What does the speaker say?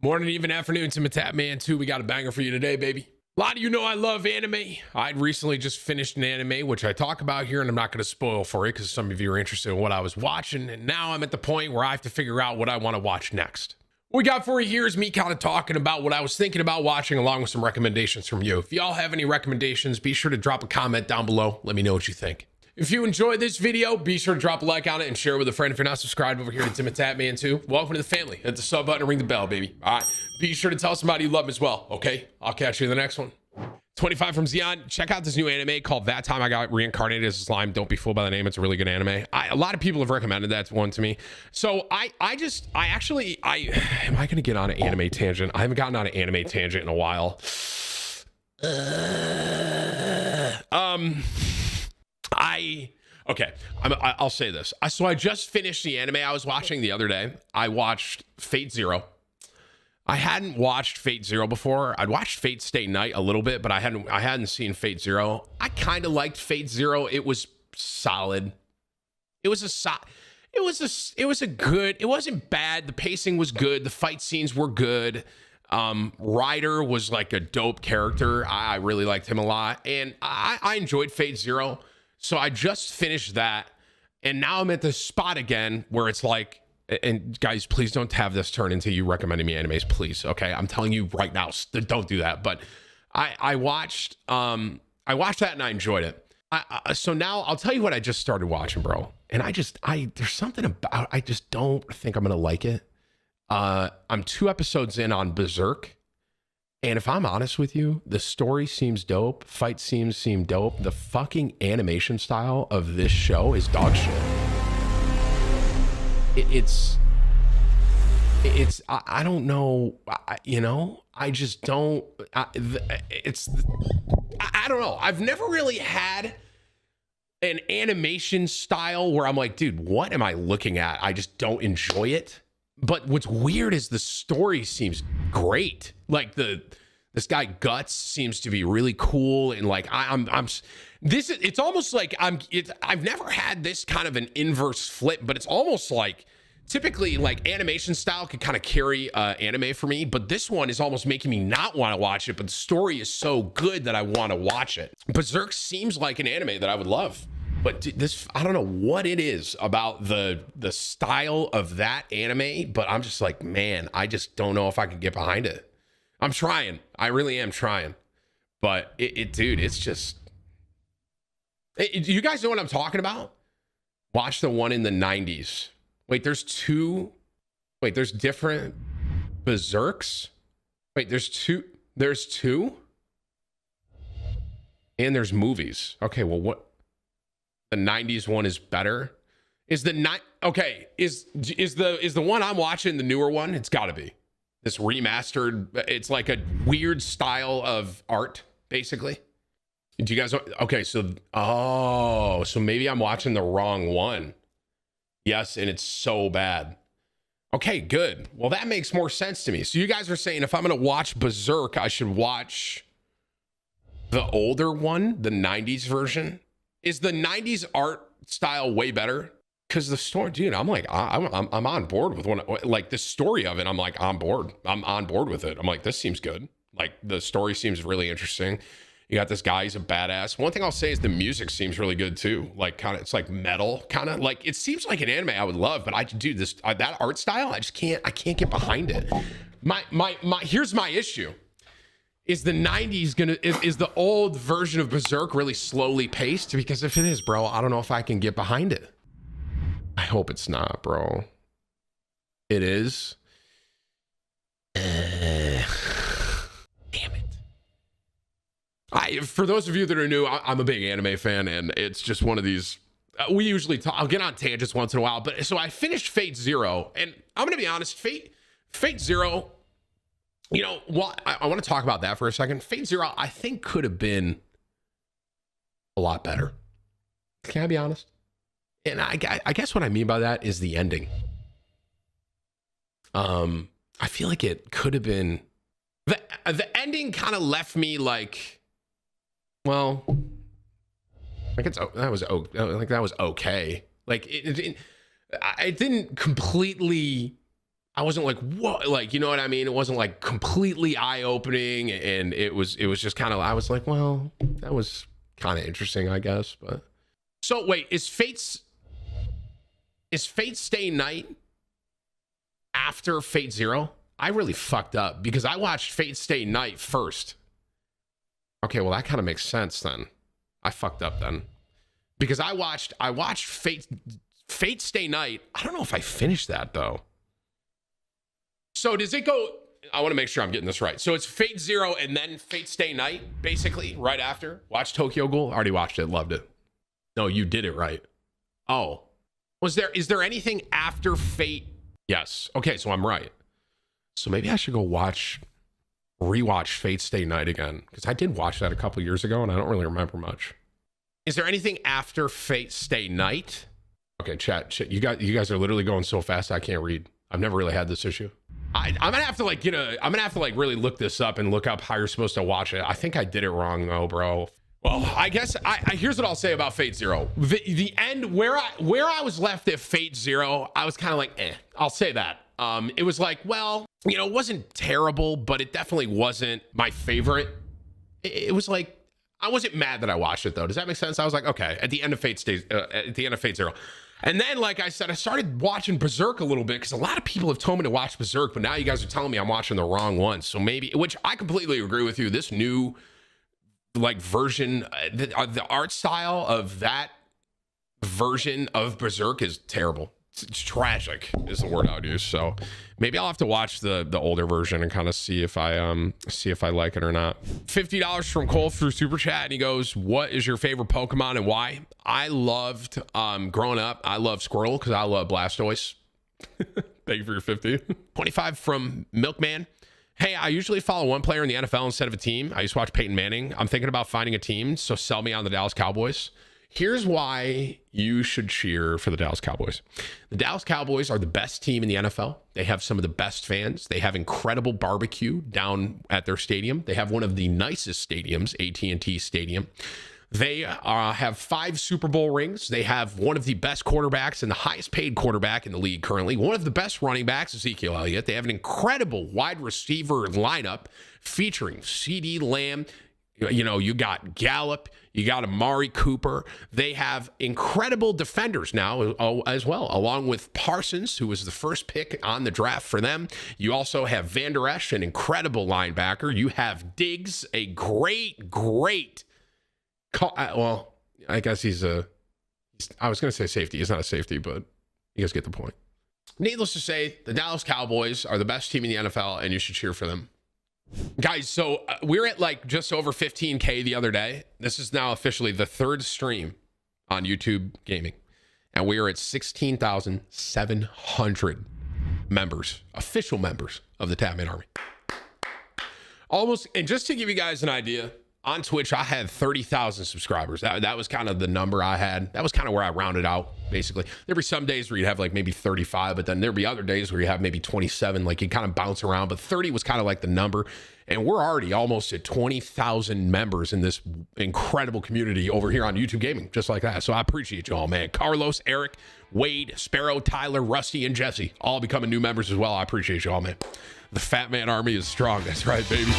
Morning, even afternoon, TimTheTatman 2. We got a banger for you today, baby. A lot of you know I love anime. I'd recently just finished an anime, which I talk about here, and I'm not going to spoil for you because some of you are interested in what I was watching. And now I'm at the point where I have to figure out what I want to watch next. What we got for you here is me kind of talking about what I was thinking about watching, along with some recommendations from you. If y'all have any recommendations, be sure to drop a comment down below. Let me know what you think. If you enjoyed this video, be sure to drop a like on it and share it with a friend. If you're not subscribed over here to TimTheTatman 2, welcome to the family. Hit the sub button and ring the bell, baby. All right. Be sure to tell somebody you love them as well, okay? I'll catch you in the next one. 25 from Xeon. Check out this new anime called That Time I Got Reincarnated as a Slime. Don't be fooled by the name. It's a really good anime. A lot of people have recommended that one to me. So am I going to get on an anime tangent? I haven't gotten on an anime tangent in a while. Okay, I'll say this. So I just finished the anime I was watching the other day. I watched Fate Zero. I hadn't watched Fate Zero before. I'd watched Fate Stay Night a little bit, but I hadn't seen Fate Zero. I kind of liked Fate Zero. It was solid. It was a good. It wasn't bad. The pacing was good. The fight scenes were good. Ryder was like a dope character. I really liked him a lot, and I enjoyed Fate Zero. So I just finished that, and now I'm at the spot again where it's like, and guys, please don't have this turn into you recommending me animes, please. Okay, I'm telling you right now, don't do that. But I watched that and I enjoyed it. So now I'll tell you what I just started watching, bro. And there's something about, I just don't think I'm gonna like it. I'm 2 episodes in on Berserk. And if I'm honest with you, the story seems dope. Fight scenes seem dope. The fucking animation style of this show is dog shit. I don't know, I just don't, I don't know. I've never really had an animation style where I'm like, dude, what am I looking at? I just don't enjoy it. But what's weird is the story seems great. Like this guy Guts seems to be really cool, and like it's almost like I've never had this kind of an inverse flip, but it's almost like typically like animation style could kind of carry anime for me, but this one is almost making me not want to watch it, but the story is so good that I want to watch it. Berserk seems like an anime that I would love. But this, I don't know what it is about the style of that anime, but I'm just like, man, I just don't know if I could get behind it. I'm trying. I really am trying. But dude, it's just... do you guys know what I'm talking about? Watch the one in the 90s. Wait, there's two... Wait, there's different Berserks? Wait, there's two? There's two? And there's movies. Okay, well, what... The 90s one is better. Is the one I'm watching the newer one? It's got to be this remastered. It's like a weird style of art, basically. Do you guys? Okay, so so maybe I'm watching the wrong one. Yes, and it's so bad. Okay, good. Well, that makes more sense to me. So you guys are saying if I'm gonna watch Berserk, I should watch the older one, the 90s version. Is the 90s art style way better? Because the story, dude, I'm like, I'm on board with one. Like the story of it, I'm like, on board. I'm on board with it. I'm like, this seems good. Like the story seems really interesting. You got this guy, he's a badass. One thing I'll say is the music seems really good too. Like kind of, it's like metal, kind of like, it seems like an anime I would love, but that art style, I can't get behind it. Here's my issue. Is the 90s is the old version of Berserk really slowly paced? Because if it is, bro, I don't know if I can get behind it. I hope it's not, bro. It is. Damn it. For those of you that are new, I'm a big anime fan, and it's just one of these. We usually talk. I'll get on tangents once in a while, but so I finished Fate Zero, and I'm gonna be honest, Fate Zero. You know what? I want to talk about that for a second. Fate Zero, I think, could have been a lot better. Can I be honest? And I guess what I mean by that is the ending. I feel like it could have been... The ending kind of left me like, well, like that was okay. Like it didn't completely... I wasn't like, what? Like, you know what I mean? It wasn't like completely eye-opening, and it was just kind of, I was like, well, that was kind of interesting, I guess. But so wait, is Fate's Stay Night after Fate Zero? I really fucked up because I watched Fate Stay Night first. Okay, well that kind of makes sense then. I fucked up then. Because I watched Fate Stay Night. I don't know if I finished that though. So does it go, I want to make sure I'm getting this right. So it's Fate Zero and then Fate Stay Night, basically, right after. Watch Tokyo Ghoul. Already watched it, loved it. No, you did it right. Oh. Is there anything after Fate? Yes. Okay, so I'm right. So maybe I should go rewatch Fate Stay Night again. Because I did watch that a couple years ago and I don't really remember much. Is there anything after Fate Stay Night? Okay, chat. You guys are literally going so fast I can't read. I've never really had this issue. I'm gonna have to like really look this up and look up how you're supposed to watch it. I think I did it wrong though, bro. Well, I guess here's what I'll say about Fate Zero. The end where I was left at Fate Zero, I was kind of like, eh. I'll say that. It was like, well, you know, it wasn't terrible, but it definitely wasn't my favorite. It was like, I wasn't mad that I watched it though. Does that make sense? I was like, okay, at the end of Fate Zero. And then, like I said, I started watching Berserk a little bit because a lot of people have told me to watch Berserk, but now you guys are telling me I'm watching the wrong one. So maybe, which I completely agree with you, this new like version, the art style of that version of Berserk is terrible. It's tragic is the word I would use. So maybe I'll have to watch the older version and kind of see if I like it or not. $50 from Cole through Super Chat, and he goes, what is your favorite Pokemon and why? I loved growing up, I love Squirtle because I love Blastoise. Thank you for your 50. 25 from Milkman. Hey, I usually follow one player in the NFL instead of a team. I used to watch Peyton Manning. I'm thinking about finding a team, so sell me on the Dallas Cowboys. Here's why you should cheer for the Dallas Cowboys. The Dallas Cowboys are the best team in the NFL. They have some of the best fans. They have incredible barbecue down at their stadium. They have one of the nicest stadiums, AT&T Stadium. They have 5 Super Bowl rings. They have one of the best quarterbacks and the highest paid quarterback in the league currently. One of the best running backs, Ezekiel Elliott. They have an incredible wide receiver lineup featuring CeeDee Lamb. You know, you got Gallup, you got Amari Cooper. They have incredible defenders now as well, along with Parsons, who was the first pick on the draft for them. You also have Van Der Esch, an incredible linebacker. You have Diggs, a great, well, I guess I was going to say safety. He's not a safety, but you guys get the point. Needless to say, the Dallas Cowboys are the best team in the NFL, and you should cheer for them. Guys, so we're at like just over 15K the other day. This is now officially the 3rd stream on YouTube Gaming. And we are at 16,700 members, official members of the Tatman Army. Almost, and just to give you guys an idea, on Twitch, I had 30,000 subscribers. That was kind of the number I had. That was kind of where I rounded out, basically. There'd be some days where you'd have like maybe 35, but then there'd be other days where you have maybe 27. Like you kind of bounce around, but 30 was kind of like the number. And we're already almost at 20,000 members in this incredible community over here on YouTube Gaming, just like that. So I appreciate you all, man. Carlos, Eric, Wade, Sparrow, Tyler, Rusty, and Jesse, all becoming new members as well. I appreciate you all, man. The Fat Man Army is strong. That's right, baby.